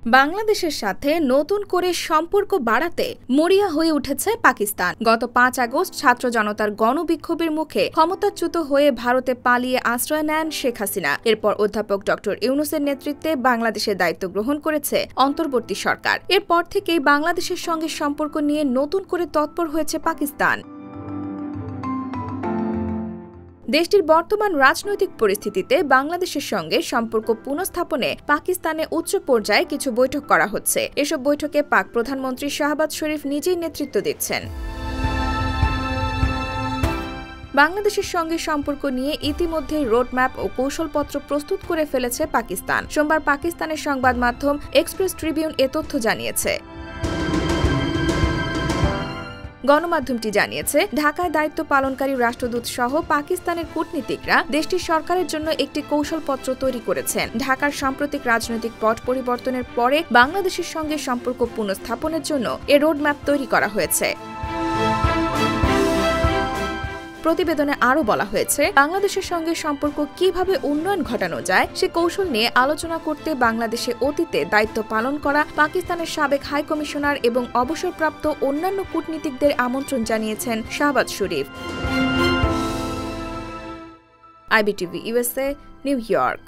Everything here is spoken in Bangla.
বাংলাদেশের সাথে নতুন করে সম্পর্ক বাড়াতে মরিয়া হয়ে উঠেছে পাকিস্তান। গত ৫ আগস্ট ছাত্র জনতার গণবিক্ষোভের মুখে ক্ষমতাচ্যুত হয়ে ভারতে পালিয়ে আশ্রয় নেন শেখ হাসিনা। এরপর অধ্যাপক ড ইউনূসের নেতৃত্বে বাংলাদেশের দায়িত্ব গ্রহণ করেছে অন্তর্বর্তী সরকার। এরপর থেকেই বাংলাদেশের সঙ্গে সম্পর্ক নিয়ে নতুন করে তৎপর হয়েছে পাকিস্তান। দেশটির বর্তমান রাজনৈতিক পরিস্থিতিতে বাংলাদেশের সঙ্গে সম্পর্ক পুনঃস্থাপনে পাকিস্তানে উচ্চ পর্যায়ে কিছু বৈঠক করা হচ্ছে। এসব বৈঠকে পাক প্রধানমন্ত্রী শাহবাজ শরীফ নিজেই নেতৃত্ব দিচ্ছেন। বাংলাদেশের সঙ্গে সম্পর্ক নিয়ে ইতিমধ্যে রোডম্যাপ ও কৌশলপত্র প্রস্তুত করে ফেলেছে পাকিস্তান। সোমবার পাকিস্তানের সংবাদ মাধ্যম এক্সপ্রেস ট্রিবিউন এ তথ্য জানিয়েছে। গণমাধ্যমটি জানিয়েছে, ঢাকায় দায়িত্ব পালনকারী রাষ্ট্রদূত সহ পাকিস্তানের কূটনীতিকরা দেশটির সরকারের জন্য একটি কৌশলপত্র তৈরি করেছেন। ঢাকার সাম্প্রতিক রাজনৈতিক পট পরিবর্তনের পরে বাংলাদেশের সঙ্গে সম্পর্ক পুনঃস্থাপনের জন্য এ রোডম্যাপ তৈরি করা হয়েছে। প্রতিবেদনে আরও বলা হয়েছে, বাংলাদেশের সঙ্গে সম্পর্ক কিভাবে উন্নয়ন ঘটানো যায় সে কৌশল নিয়ে আলোচনা করতে বাংলাদেশে অতীতে দায়িত্ব পালন করা পাকিস্তানের সাবেক হাইকমিশনার এবং অবসরপ্রাপ্ত অন্যান্য কূটনীতিকদের আমন্ত্রণ জানিয়েছেন শাহবাজ শরীফ। IBTV USA, new York.